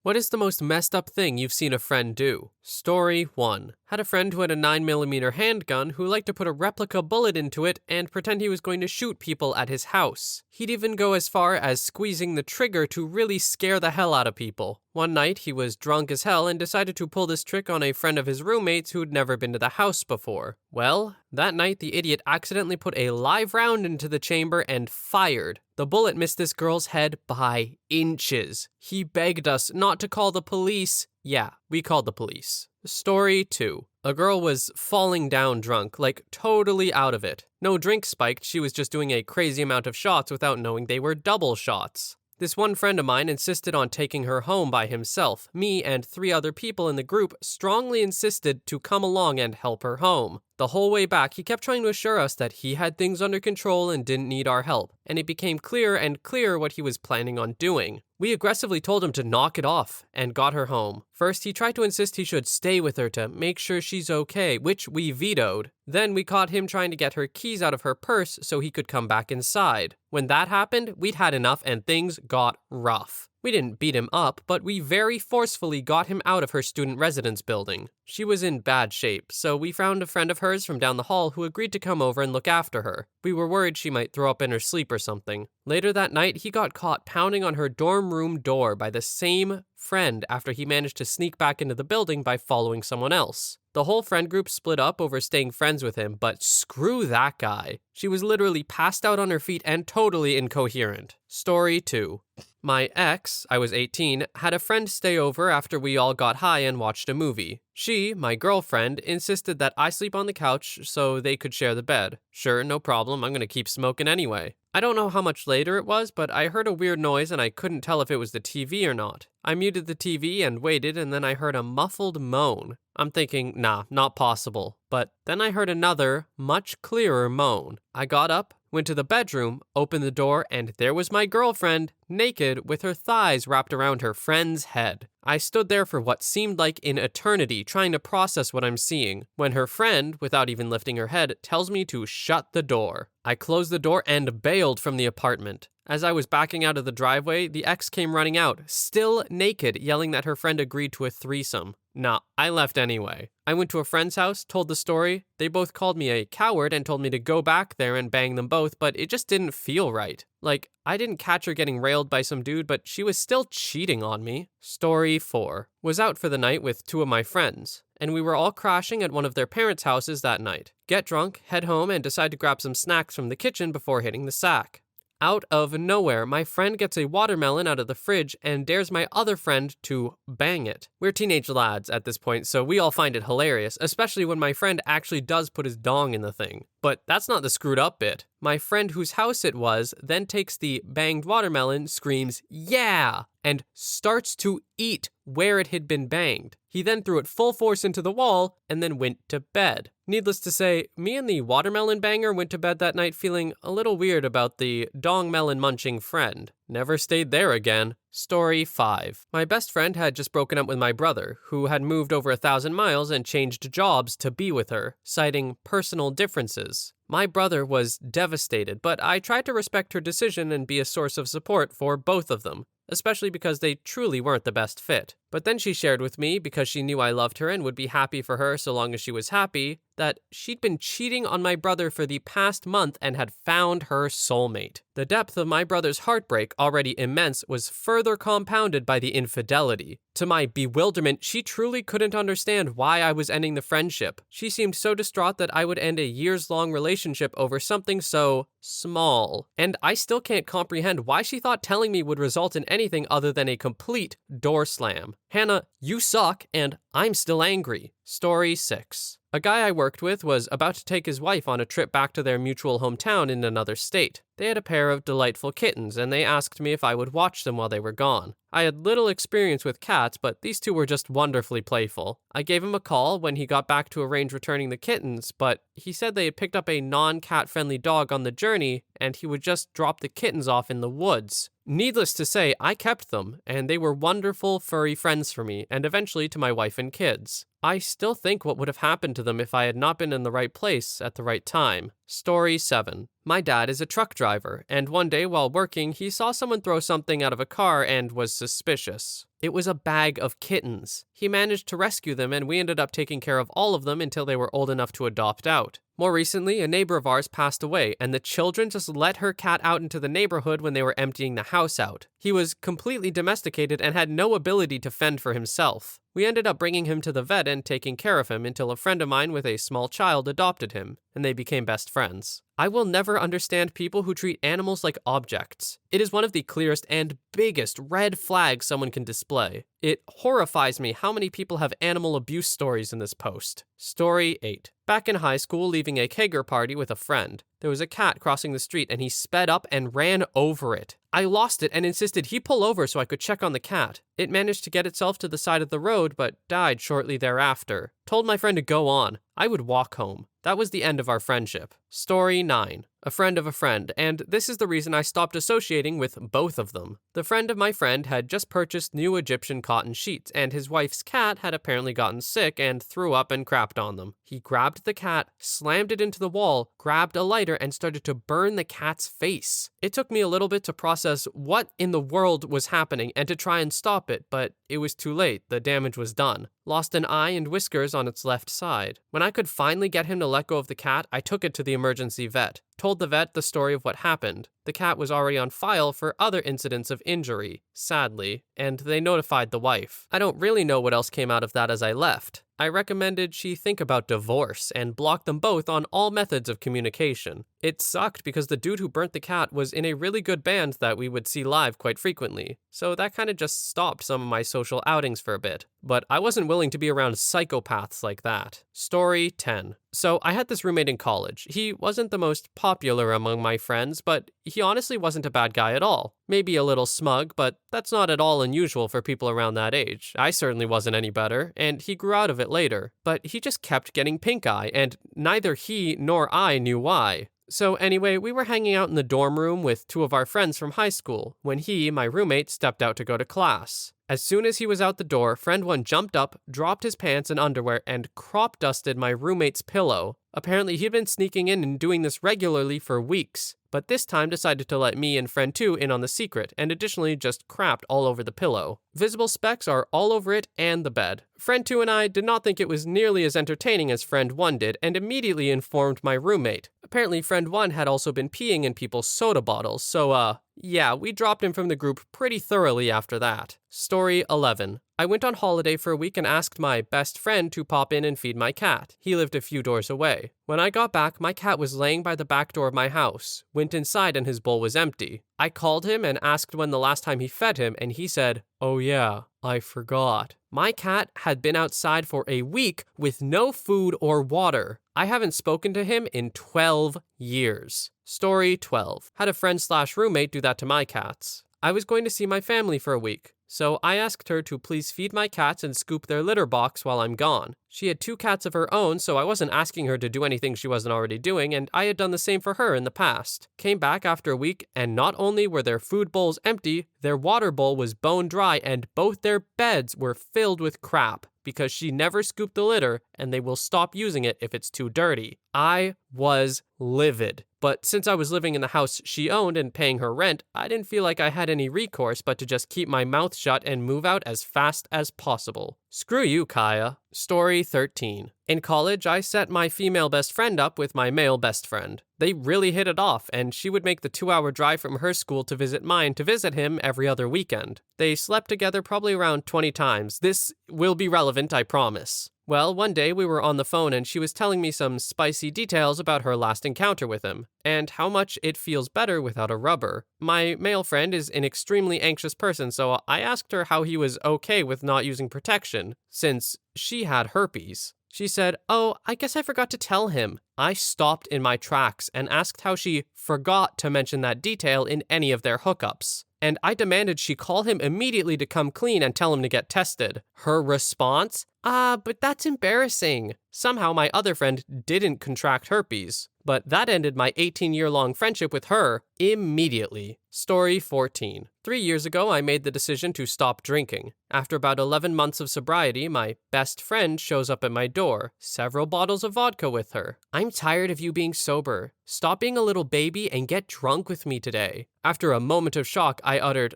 What is the most messed up thing you've seen a friend do? Story 1. Had a friend who had a 9mm handgun who liked to put a replica bullet into it and pretend he was going to shoot people at his house. He'd even go as far as squeezing the trigger to really scare the hell out of people. One night, he was drunk as hell and decided to pull this trick on a friend of his roommates who'd never been to the house before. Well, that night the idiot accidentally put a live round into the chamber and fired. The bullet missed this girl's head by inches. He begged us not to call the police. Yeah, we called the police. Story 2. A girl was falling down drunk, like totally out of it. No drink spiked, she was just doing a crazy amount of shots without knowing they were double shots. This one friend of mine insisted on taking her home by himself. Me and 3 other people in the group strongly insisted to come along and help her home. The whole way back, he kept trying to assure us that he had things under control and didn't need our help, and it became clearer and clearer what he was planning on doing. We aggressively told him to knock it off and got her home. First, he tried to insist he should stay with her to make sure she's okay, which we vetoed. Then we caught him trying to get her keys out of her purse so he could come back inside. When that happened, we'd had enough and things got rough. We didn't beat him up, but we very forcefully got him out of her student residence building. She was in bad shape, so we found a friend of hers from down the hall who agreed to come over and look after her. We were worried she might throw up in her sleep or something. Later that night, he got caught pounding on her dorm room door by the same friend after he managed to sneak back into the building by following someone else. The whole friend group split up over staying friends with him, but screw that guy. She was literally passed out on her feet and totally incoherent. Story 2. My ex, I was 18, had a friend stay over after we all got high and watched a movie. She, my girlfriend, insisted that I sleep on the couch so they could share the bed. Sure, no problem, I'm gonna keep smoking anyway. I don't know how much later it was, but I heard a weird noise and I couldn't tell if it was the TV or not. I muted the TV and waited, and then I heard a muffled moan. I'm thinking, nah, not possible. But then I heard another, much clearer moan. I got up, went to the bedroom, opened the door, and there was my girlfriend, naked, with her thighs wrapped around her friend's head. I stood there for what seemed like an eternity, trying to process what I'm seeing, when her friend, without even lifting her head, tells me to shut the door. I closed the door and bailed from the apartment. As I was backing out of the driveway, the ex came running out, still naked, yelling that her friend agreed to a threesome. Nah, I left anyway. I went to a friend's house, told the story. They both called me a coward and told me to go back there and bang them both, but it just didn't feel right. Like, I didn't catch her getting railed by some dude, but she was still cheating on me. Story 4. Was out for the night with 2 of my friends, and we were all crashing at one of their parents' houses that night. Get drunk, head home, and decide to grab some snacks from the kitchen before hitting the sack. Out of nowhere, my friend gets a watermelon out of the fridge and dares my other friend to bang it. We're teenage lads at this point, so we all find it hilarious, especially when my friend actually does put his dong in the thing. But that's not the screwed up bit. My friend whose house it was then takes the banged watermelon, screams, "Yeah!" and starts to eat where it had been banged. He then threw it full force into the wall and then went to bed. Needless to say, me and the watermelon banger went to bed that night feeling a little weird about the dong melon munching friend. Never stayed there again. Story 5. My best friend had just broken up with my brother, who had moved over 1,000 miles and changed jobs to be with her, citing personal differences. My brother was devastated, but I tried to respect her decision and be a source of support for both of them, especially because they truly weren't the best fit. But then she shared with me, because she knew I loved her and would be happy for her so long as she was happy, that she'd been cheating on my brother for the past month and had found her soulmate. The depth of my brother's heartbreak, already immense, was further compounded by the infidelity. To my bewilderment, she truly couldn't understand why I was ending the friendship. She seemed so distraught that I would end a years-long relationship over something so small. And I still can't comprehend why she thought telling me would result in anything other than a complete door slam. Hannah, you suck, and I'm still angry. Story 6. A guy I worked with was about to take his wife on a trip back to their mutual hometown in another state. They had a pair of delightful kittens, and they asked me if I would watch them while they were gone. I had little experience with cats, but these 2 were just wonderfully playful. I gave him a call when he got back to arrange returning the kittens, but he said they had picked up a non-cat friendly dog on the journey, and he would just drop the kittens off in the woods. Needless to say, I kept them, and they were wonderful furry friends for me, and eventually to my wife and kids. I still think what would have happened to them if I had not been in the right place at the right time. Story 7. My dad is a truck driver, and one day while working, he saw someone throw something out of a car and was suspicious. It was a bag of kittens. He managed to rescue them, and we ended up taking care of all of them until they were old enough to adopt out. More recently, a neighbor of ours passed away, and the children just let her cat out into the neighborhood when they were emptying the house out. He was completely domesticated and had no ability to fend for himself. We ended up bringing him to the vet and taking care of him until a friend of mine with a small child adopted him, and they became best friends. I will never understand people who treat animals like objects. It is one of the clearest and biggest red flags someone can display. It horrifies me how many people have animal abuse stories in this post. Story 8. Back in high school, leaving a kegger party with a friend. There was a cat crossing the street and he sped up and ran over it. I lost it and insisted he pull over so I could check on the cat. It managed to get itself to the side of the road but died shortly thereafter. Told my friend to go on. I would walk home. That was the end of our friendship. Story 9. A friend of a friend, and this is the reason I stopped associating with both of them. The friend of my friend had just purchased new Egyptian cotton sheets, and his wife's cat had apparently gotten sick and threw up and crapped on them. He grabbed the cat, slammed it into the wall, grabbed a lighter, and started to burn the cat's face. It took me a little bit to process what in the world was happening and to try and stop it, but it was too late. The damage was done. Lost an eye and whiskers on its left side. When I could finally get him to let go of the cat, I took it to the emergency vet. Told the vet the story of what happened. The cat was already on file for other incidents of injury, sadly, and they notified the wife. I don't really know what else came out of that as I left. I recommended she think about divorce and block them both on all methods of communication. It sucked because the dude who burnt the cat was in a really good band that we would see live quite frequently, so that kind of just stopped some of my social outings for a bit. But I wasn't willing to be around psychopaths like that. Story 10. So I had this roommate in college. He wasn't the most popular among my friends, but he honestly wasn't a bad guy at all. Maybe a little smug, but that's not at all unusual for people around that age. I certainly wasn't any better, and he grew out of it later. But he just kept getting pink eye, and neither he nor I knew why. So anyway, we were hanging out in the dorm room with two of our friends from high school when he, my roommate, stepped out to go to class. As soon as he was out the door, friend one jumped up, dropped his pants and underwear, and crop dusted my roommate's pillow. Apparently he'd been sneaking in and doing this regularly for weeks, but this time decided to let me and friend two in on the secret, and additionally just crapped all over the pillow. Visible specks are all over it and the bed. Friend two and I did not think it was nearly as entertaining as friend one did, and immediately informed my roommate. Apparently friend one had also been peeing in people's soda bottles, so yeah, we dropped him from the group pretty thoroughly after that. Story 11. I went on holiday for a week and asked my best friend to pop in and feed my cat. He lived a few doors away. When I got back, my cat was laying by the back door of my house. Went inside and his bowl was empty. I called him and asked when the last time he fed him, and he said, "Oh yeah, I forgot." My cat had been outside for a week with no food or water. I haven't spoken to him in 12 years. Story 12. Had a friend/roommate do that to my cats. I was going to see my family for a week, so I asked her to please feed my cats and scoop their litter box while I'm gone. She had 2 cats of her own, so I wasn't asking her to do anything she wasn't already doing, and I had done the same for her in the past. Came back after a week, and not only were their food bowls empty, their water bowl was bone dry, and both their beds were filled with crap, because she never scooped the litter, and they will stop using it if it's too dirty. I was livid. But since I was living in the house she owned and paying her rent, I didn't feel like I had any recourse but to just keep my mouth shut and move out as fast as possible. Screw you, Kaya. Story 13. In college, I set my female best friend up with my male best friend. They really hit it off, and she would make the 2-hour drive from her school to visit mine to visit him every other weekend. They slept together probably around 20 times. This will be relevant, I promise. Well, one day we were on the phone and she was telling me some spicy details about her last encounter with him, and how much it feels better without a rubber. My male friend is an extremely anxious person, so I asked her how he was okay with not using protection, since she had herpes. She said, "Oh, I guess I forgot to tell him." I stopped in my tracks and asked how she forgot to mention that detail in any of their hookups. And I demanded she call him immediately to come clean and tell him to get tested. Her response? But that's embarrassing. Somehow my other friend didn't contract herpes. But that ended my 18-year-long friendship with her immediately. Story 14. 3 years ago, I made the decision to stop drinking. After about 11 months of sobriety, my best friend shows up at my door, several bottles of vodka with her. "I'm tired of you being sober. Stop being a little baby and get drunk with me today." After a moment of shock, I uttered,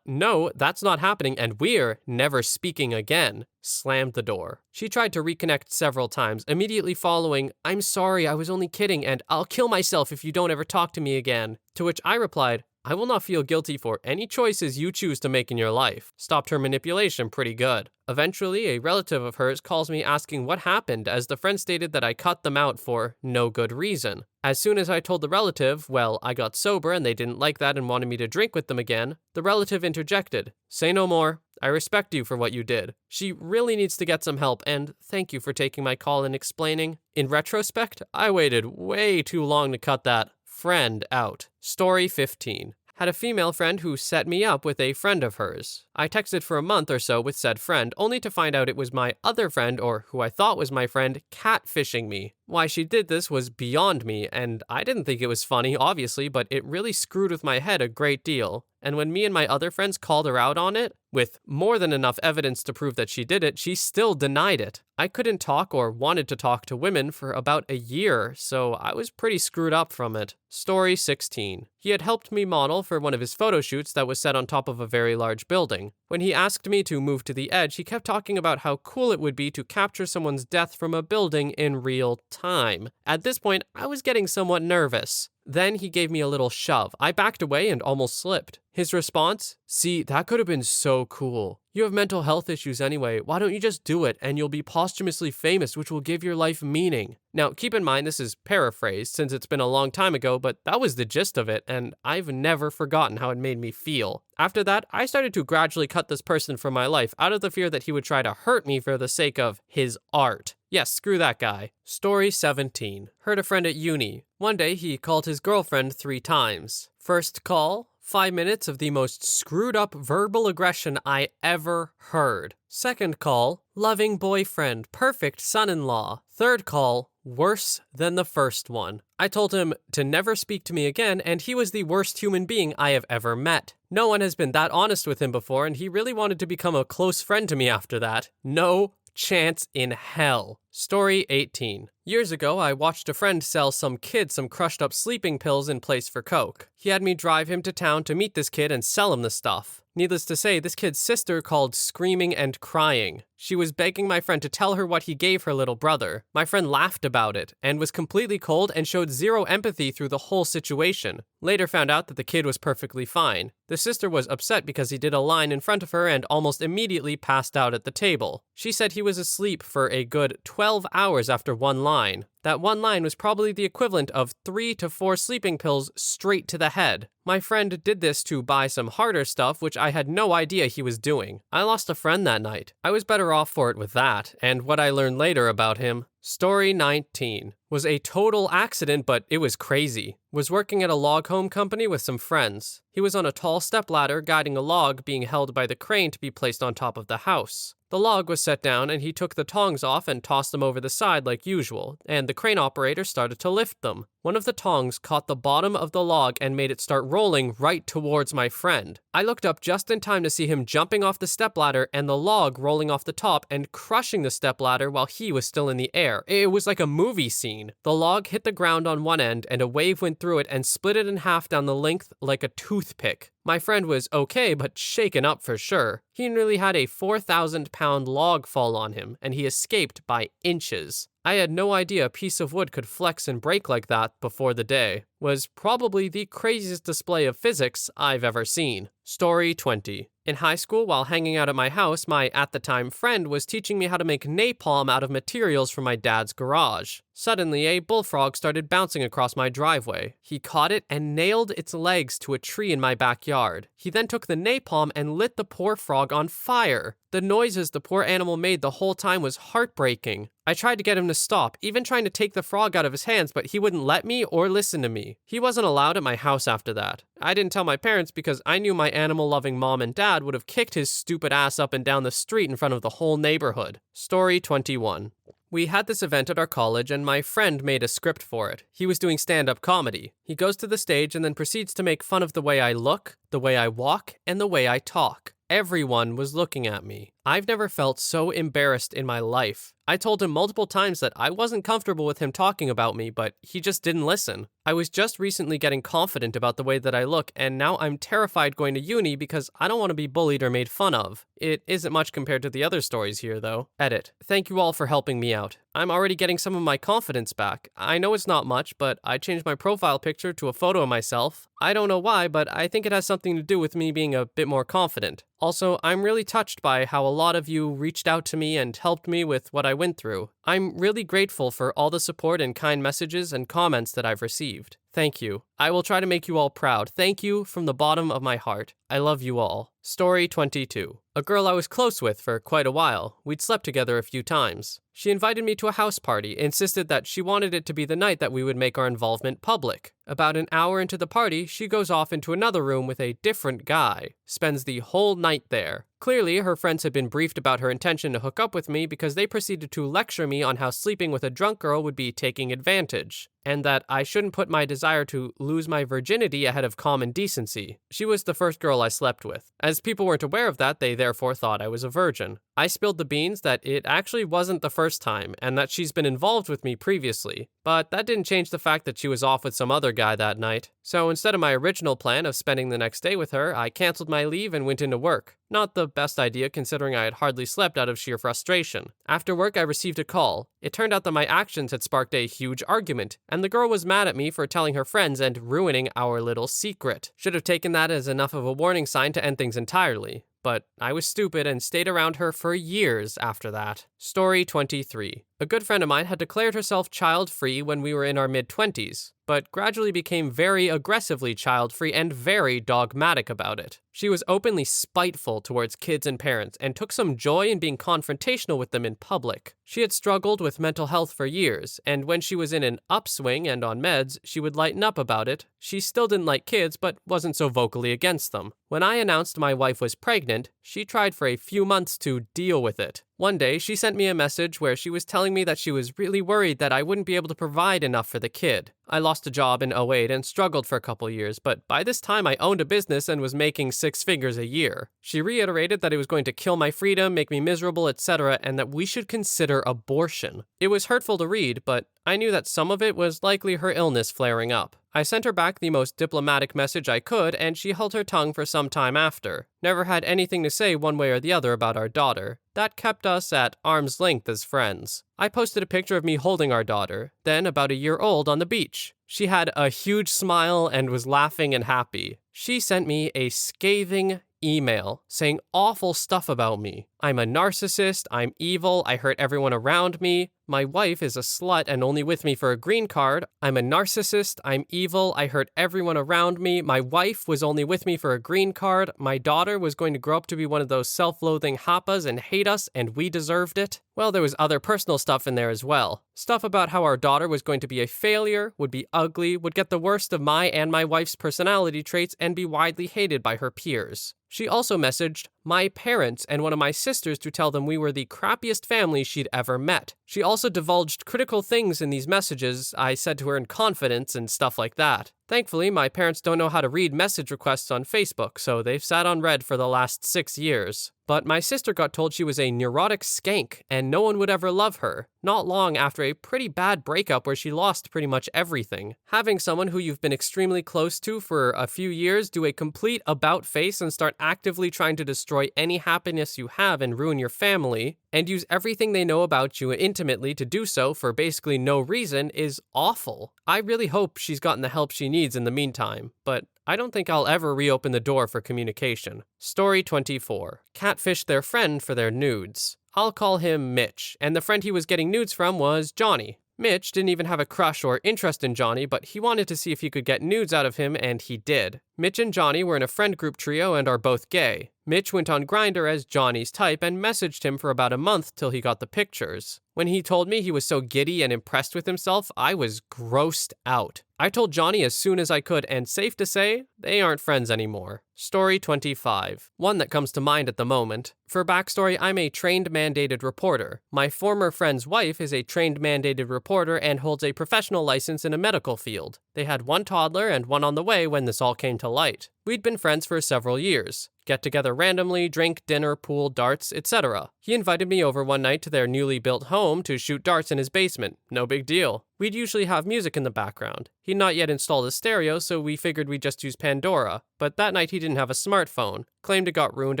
No, that's not happening, and we're never speaking again. Slammed the door. She tried to reconnect several times, immediately following, I'm sorry, I was only kidding, and I'll kill myself if you don't ever talk to me again. To which I replied, I will not feel guilty for any choices you choose to make in your life. Stopped her manipulation pretty good. Eventually, a relative of hers calls me asking what happened, as the friend stated that I cut them out for no good reason. As soon as I told the relative, well, I got sober and they didn't like that and wanted me to drink with them again, the relative interjected, say no more. I respect you for what you did. She really needs to get some help, and thank you for taking my call and explaining. In retrospect, I waited way too long to cut that friend out. Story 15. Had a female friend who set me up with a friend of hers. I texted for a month or so with said friend, only to find out it was my other friend, or who I thought was my friend, catfishing me. Why she did this was beyond me, and I didn't think it was funny, obviously, but it really screwed with my head a great deal. And when me and my other friends called her out on it, with more than enough evidence to prove that she did it, she still denied it. I couldn't talk or wanted to talk to women for about a year, so I was pretty screwed up from it. Story 16. He had helped me model for one of his photo shoots that was set on top of a very large building. When he asked me to move to the edge, he kept talking about how cool it would be to capture someone's death from a building in real time. At this point, I was getting somewhat nervous. Then he gave me a little shove. I backed away and almost slipped. His response? See, that could have been so cool. You have mental health issues anyway. Why don't you just do it and you'll be posthumously famous, which will give your life meaning. Now, keep in mind this is paraphrased since it's been a long time ago, but that was the gist of it, and I've never forgotten how it made me feel. After that, I started to gradually cut this person from my life out of the fear that he would try to hurt me for the sake of his art. Yes, screw that guy. Story 17. Heard a friend at uni. One day he called his girlfriend 3 times. First call, 5 minutes of the most screwed up verbal aggression I ever heard. Second call, loving boyfriend, perfect son-in-law. Third call, worse than the first one. I told him to never speak to me again, and he was the worst human being I have ever met. No one has been that honest with him before, and he really wanted to become a close friend to me after that. No chance in hell. Story 18. Years ago, I watched a friend sell some kid some crushed up sleeping pills in place for coke. He had me drive him to town to meet this kid and sell him the stuff. Needless to say, this kid's sister called screaming and crying. She was begging my friend to tell her what he gave her little brother. My friend laughed about it and was completely cold and showed zero empathy through the whole situation. Later found out that the kid was perfectly fine. The sister was upset because he did a line in front of her and almost immediately passed out at the table. She said he was asleep for a good 12 hours after one line. That one line was probably the equivalent of 3 to 4 sleeping pills straight to the head. My friend did this to buy some harder stuff, which I had no idea he was doing. I lost a friend that night. I was better off for it with that, and what I learned later about him. Story 19. Was a total accident, but it was crazy. Was working at a log home company with some friends. He was on a tall stepladder guiding a log being held by the crane to be placed on top of the house. The log was set down and he took the tongs off and tossed them over the side like usual, and the crane operator started to lift them. One of the tongs caught the bottom of the log and made it start rolling right towards my friend. I looked up just in time to see him jumping off the stepladder and the log rolling off the top and crushing the stepladder while he was still in the air. It was like a movie scene. The log hit the ground on one end and a wave went through it and split it in half down the length like a toothpick. My friend was okay, but shaken up for sure. He nearly had a 4,000-pound log fall on him, and he escaped by inches. I had no idea a piece of wood could flex and break like that before the day. Was probably the craziest display of physics I've ever seen. Story 20. In high school, while hanging out at my house, my at-the-time friend was teaching me how to make napalm out of materials from my dad's garage. Suddenly, a bullfrog started bouncing across my driveway. He caught it and nailed its legs to a tree in my backyard. He then took the napalm and lit the poor frog on fire. The noises the poor animal made the whole time was heartbreaking. I tried to get him to stop, even trying to take the frog out of his hands, but he wouldn't let me or listen to me. He wasn't allowed at my house after that. I didn't tell my parents because I knew my animal-loving mom and dad would have kicked his stupid ass up and down the street in front of the whole neighborhood. Story 21. We had this event at our college and my friend made a script for it. He was doing stand-up comedy. He goes to the stage and then proceeds to make fun of the way I look, the way I walk, and the way I talk. Everyone was looking at me. I've never felt so embarrassed in my life. I told him multiple times that I wasn't comfortable with him talking about me, but he just didn't listen. I was just recently getting confident about the way that I look, and now I'm terrified going to uni because I don't want to be bullied or made fun of. It isn't much compared to the other stories here, though. Edit. Thank you all for helping me out. I'm already getting some of my confidence back. I know it's not much, but I changed my profile picture to a photo of myself. I don't know why, but I think it has something to do with me being a bit more confident. Also, I'm really touched by how a lot of you reached out to me and helped me with what I went through. I'm really grateful for all the support and kind messages and comments that I've received. Thank you. I will try to make you all proud. Thank you from the bottom of my heart. I love you all. Story 22. A girl I was close with for quite a while. We'd slept together a few times. She invited me to a house party, insisted that she wanted it to be the night that we would make our involvement public. About an hour into the party, she goes off into another room with a different guy. Spends the whole night there. Clearly, her friends had been briefed about her intention to hook up with me because they proceeded to lecture me on how sleeping with a drunk girl would be taking advantage, and that I shouldn't put my desire to lose my virginity ahead of common decency. She was the first girl I slept with. As people weren't aware of that, they therefore thought I was a virgin. I spilled the beans that it actually wasn't the first time, and that she's been involved with me previously, but that didn't change the fact that she was off with some other guy that night. So instead of my original plan of spending the next day with her, I canceled my leave and went into work. Not the best idea considering I had hardly slept out of sheer frustration. After work, I received a call. It turned out that my actions had sparked a huge argument, and the girl was mad at me for telling her friends and ruining our little secret. Should have taken that as enough of a warning sign to end things entirely. But I was stupid and stayed around her for years after that. Story 23. A good friend of mine had declared herself child-free when we were in our mid-20s, but gradually became very aggressively child-free and very dogmatic about it. She was openly spiteful towards kids and parents and took some joy in being confrontational with them in public. She had struggled with mental health for years, and when she was in an upswing and on meds, she would lighten up about it. She still didn't like kids, but wasn't so vocally against them. When I announced my wife was pregnant, she tried for a few months to deal with it. One day, she sent me a message where she was telling me that she was really worried that I wouldn't be able to provide enough for the kid. I lost a job in '08 and struggled for a couple years, but by this time I owned a business and was making 6 figures a year. She reiterated that it was going to kill my freedom, make me miserable, etc., and that we should consider abortion. It was hurtful to read, but I knew that some of it was likely her illness flaring up. I sent her back the most diplomatic message I could, and she held her tongue for some time after. Never had anything to say one way or the other about our daughter. That kept us at arm's length as friends. I posted a picture of me holding our daughter, then about a year old, on the beach. She had a huge smile and was laughing and happy. She sent me a scathing email saying awful stuff about me. I'm a narcissist, I'm evil, I hurt everyone around me. My wife is a slut and only with me for a green card. I'm a narcissist, I'm evil, I hurt everyone around me. My wife was only with me for a green card. My daughter was going to grow up to be one of those self-loathing happas and hate us, and we deserved it. Well, there was other personal stuff in there as well. Stuff about how our daughter was going to be a failure, would be ugly, would get the worst of my and my wife's personality traits, and be widely hated by her peers. She also messaged my parents and one of my sisters to tell them we were the crappiest family she'd ever met. She also divulged critical things in these messages I said to her in confidence and stuff like that. Thankfully, my parents don't know how to read message requests on Facebook, so they've sat on red for the last 6 years. But my sister got told she was a neurotic skank and no one would ever love her, not long after a pretty bad breakup where she lost pretty much everything. Having someone who you've been extremely close to for a few years do a complete about-face and start actively trying to destroy any happiness you have and ruin your family, and use everything they know about you intimately to do so for basically no reason is awful. I really hope she's gotten the help she needs in the meantime, but I don't think I'll ever reopen the door for communication. Story 24. Catfished their friend for their nudes. I'll call him Mitch, and the friend he was getting nudes from was Johnny. Mitch didn't even have a crush or interest in Johnny, but he wanted to see if he could get nudes out of him, and he did. Mitch and Johnny were in a friend group trio and are both gay. Mitch went on Grindr as Johnny's type and messaged him for about a month till he got the pictures. When he told me he was so giddy and impressed with himself, I was grossed out. I told Johnny as soon as I could, and safe to say, they aren't friends anymore. Story 25. One that comes to mind at the moment. For backstory, I'm a trained mandated reporter. My former friend's wife is a trained mandated reporter and holds a professional license in a medical field. They had one toddler and one on the way when this all came to light. We'd been friends for several years. get together randomly, drink, dinner, pool, darts, etc. He invited me over one night to their newly built home to shoot darts in his basement. No big deal. We'd usually have music in the background. He'd not yet installed a stereo, so we figured we'd just use Pandora. But that night he didn't have a smartphone. Claimed it got ruined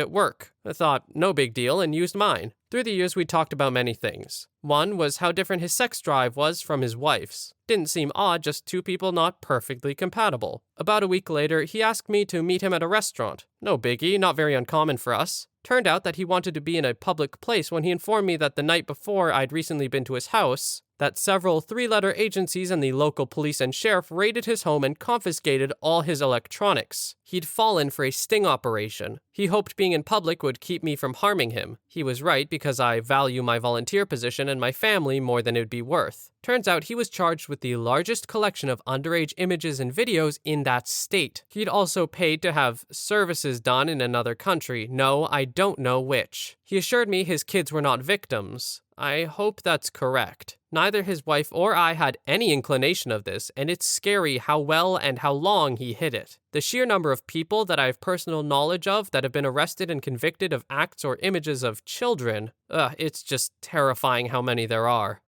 at work. I thought, no big deal, and used mine. Through the years, we talked about many things. One was how different his sex drive was from his wife's. Didn't seem odd, just two people not perfectly compatible. About a week later, he asked me to meet him at a restaurant. No biggie, not very uncommon for us. Turned out that he wanted to be in a public place when he informed me that the night before I'd recently been to his house, that several three-letter agencies and the local police and sheriff raided his home and confiscated all his electronics. He'd fallen for a sting operation. He hoped being in public would keep me from harming him. He was right because I value my volunteer position and my family more than it'd be worth. Turns out he was charged with the largest collection of underage images and videos in that state. He'd also paid to have services done in another country. No, I don't know which. He assured me his kids were not victims. I hope that's correct. Neither his wife or I had any inclination of this, and it's scary how well and how long he hid it. The sheer number of people that I have personal knowledge of that have been arrested and convicted of acts or images of children, it's just terrifying how many there are.